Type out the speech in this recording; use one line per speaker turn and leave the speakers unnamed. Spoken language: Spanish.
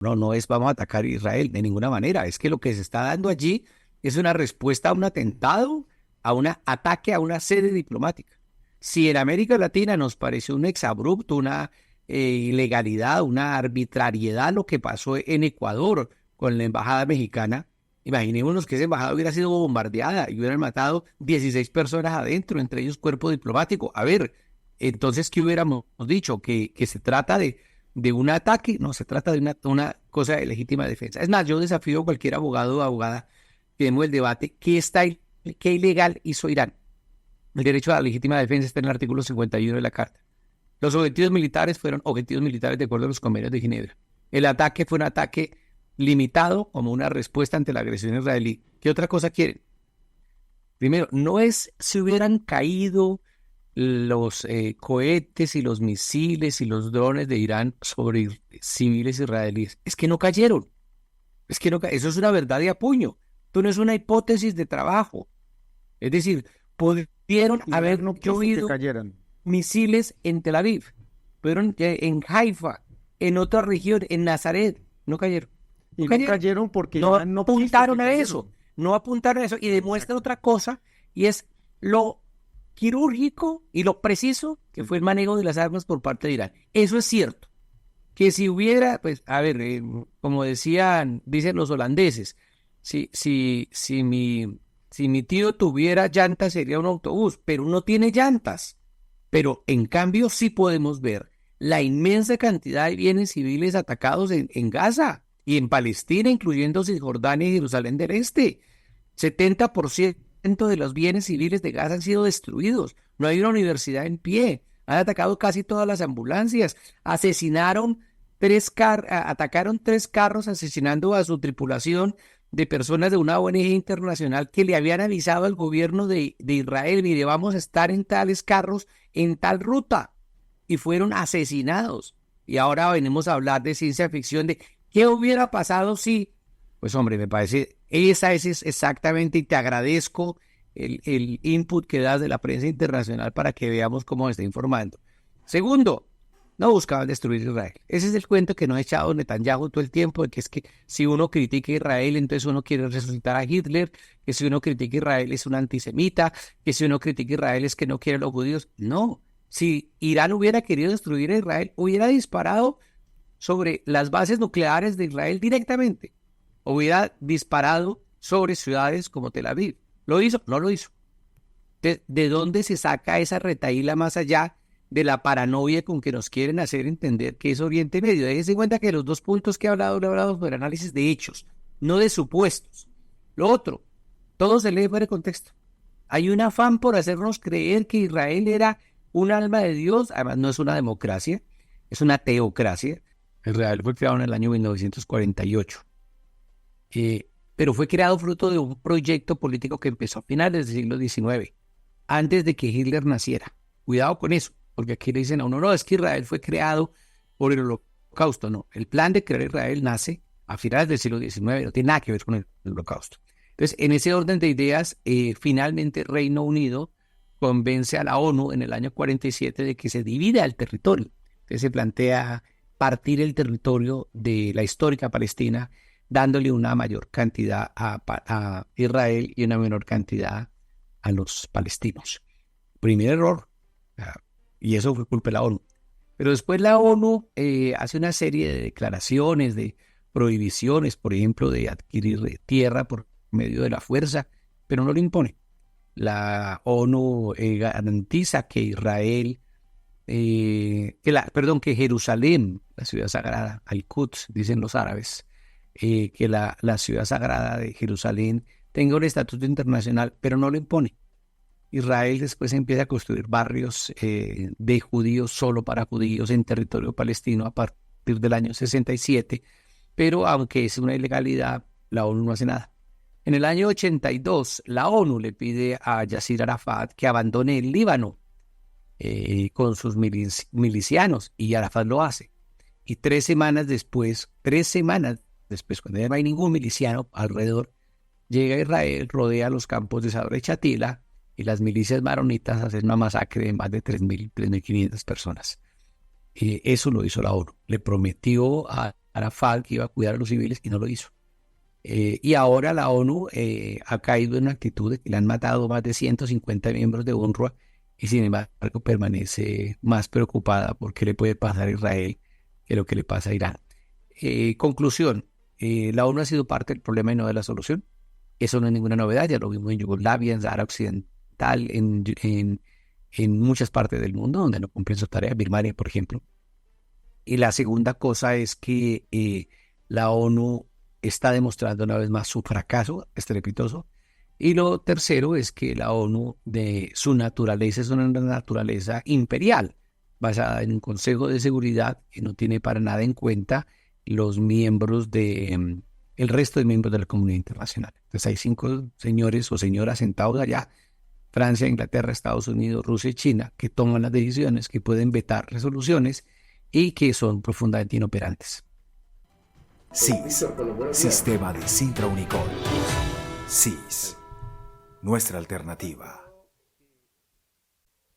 no es vamos a atacar a Israel de ninguna manera. Es que lo que se está dando allí es una respuesta a un atentado, a un ataque a una sede diplomática. Si en América Latina nos pareció un exabrupto, una ilegalidad, una arbitrariedad lo que pasó en Ecuador con la embajada mexicana, imaginémonos que esa embajada hubiera sido bombardeada y hubieran matado 16 personas adentro, entre ellos cuerpo diplomático. A ver, entonces, ¿qué hubiéramos dicho? ¿Que se trata de un ataque? No, se trata de una cosa de legítima defensa. Es más, yo desafío a cualquier abogado o abogada que demos el debate, ¿qué ilegal hizo Irán? El derecho a la legítima defensa está en el artículo 51 de la Carta. Los objetivos militares fueron objetivos militares de acuerdo a los convenios de Ginebra. El ataque fue un ataque limitado como una respuesta ante la agresión israelí. ¿Qué otra cosa quieren? Primero, no es si hubieran caído los cohetes y los misiles y los drones de Irán sobre civiles israelíes. Es que no cayeron. Es que no, eso es una verdad de apuño. Esto no es una hipótesis de trabajo. Es decir, pudieron
Irán
haber
no quiso que
llovido
cayeran.
misiles en Tel Aviv, pudieron en Haifa, en otra región, en Nazaret. No cayeron. No
Y no
cayeron.
cayeron porque
No
Irán no quiso que
apuntaron a eso.
cayeran.
No apuntaron a eso. Y demuestra
Exacto.
otra cosa, y es lo quirúrgico y lo preciso que fue el manejo de las armas por parte de Irán. Eso es cierto. Que si hubiera, pues, a ver, como dicen los holandeses, si mi tío tuviera llantas sería un autobús, pero no tiene llantas. Pero en cambio sí podemos ver la inmensa cantidad de bienes civiles atacados en Gaza y en Palestina, incluyendo Cisjordania y Jerusalén del Este. 70% de los bienes civiles de Gaza han sido destruidos. No hay una universidad en pie. Han atacado casi todas las ambulancias. Atacaron 3 carros asesinando a su tripulación de personas de una ONG internacional que le habían avisado al gobierno de Israel, mire, vamos a estar en tales carros, en tal ruta, y fueron asesinados. Y ahora venimos a hablar de ciencia ficción, de qué hubiera pasado si, pues hombre, me parece, esa es exactamente, y te agradezco el input que das de la prensa internacional para que veamos cómo se está informando. Segundo, no buscaban destruir Israel. Ese es el cuento que nos ha echado Netanyahu todo el tiempo, de que es que si uno critica a Israel, entonces uno quiere resucitar a Hitler, que si uno critica a Israel es un antisemita, que si uno critica a Israel es que no quiere a los judíos. No, si Irán hubiera querido destruir a Israel, hubiera disparado sobre las bases nucleares de Israel directamente, hubiera disparado sobre ciudades como Tel Aviv. ¿Lo hizo? No lo hizo. ¿De dónde se saca esa retahíla más allá de la paranoia con que nos quieren hacer entender que es Oriente Medio? Déjense en cuenta que los 2 puntos que he hablado sobre análisis de hechos, no de supuestos. Lo otro, todo se lee fuera de contexto. Hay un afán por hacernos creer que Israel era un alma de Dios. Además, no es una democracia, es una teocracia. Israel fue creado en el año 1948, pero fue creado fruto de un proyecto político que empezó a finales del siglo XIX, antes de que Hitler naciera. Cuidado con eso, porque aquí le dicen a uno, no, es que Israel fue creado por el holocausto. No, el plan de crear Israel nace a finales del siglo XIX, no tiene nada que ver con el holocausto. Entonces, en ese orden de ideas, finalmente Reino Unido convence a la ONU en el año 47 de que se divida el territorio. Entonces se plantea partir el territorio de la histórica Palestina, dándole una mayor cantidad a Israel y una menor cantidad a los palestinos. Primer error, y eso fue culpa de la ONU. Pero después la ONU hace una serie de declaraciones, de prohibiciones, por ejemplo, de adquirir tierra por medio de la fuerza, pero no lo impone. La ONU garantiza que Israel, que Jerusalén, la ciudad sagrada, Al-Quds, dicen los árabes, que la ciudad sagrada de Jerusalén tenga un estatuto internacional, pero no lo impone. Israel después empieza a construir barrios de judíos solo para judíos en territorio palestino a partir del año 67, pero aunque es una ilegalidad, la ONU no hace nada. En el año 82, la ONU le pide a Yasser Arafat que abandone el Líbano con sus milicianos, y Arafat lo hace. Y 3 semanas después, cuando ya no hay ningún miliciano alrededor, llega a Israel, rodea los campos de Sabra y Chatila, y las milicias maronitas hacen una masacre de más de 3.000, 3.500 personas. Eso lo hizo la ONU. Le prometió a Arafat, que iba a cuidar a los civiles, y no lo hizo. Y ahora la ONU ha caído en una actitud de que le han matado más de 150 miembros de UNRWA y sin embargo permanece más preocupada por qué le puede pasar a Israel que lo que le pasa a Irán. Conclusión, la ONU ha sido parte del problema y no de la solución. Eso no es ninguna novedad, ya lo vimos en Yugoslavia, en Sahara Occidental, en muchas partes del mundo donde no cumplen sus tareas, Birmania, por ejemplo. Y la segunda cosa es que la ONU está demostrando una vez más su fracaso estrepitoso. Y lo tercero es que la ONU, de su naturaleza, es una naturaleza imperial, basada en un Consejo de Seguridad que no tiene para nada en cuenta los miembros el resto de miembros de la comunidad internacional. Entonces hay 5 señores o señoras sentados allá, Francia, Inglaterra, Estados Unidos, Rusia y China, que toman las decisiones, que pueden vetar resoluciones y que son profundamente inoperantes.
SIS, Sistema de Sintra Unicol. SIS, nuestra alternativa.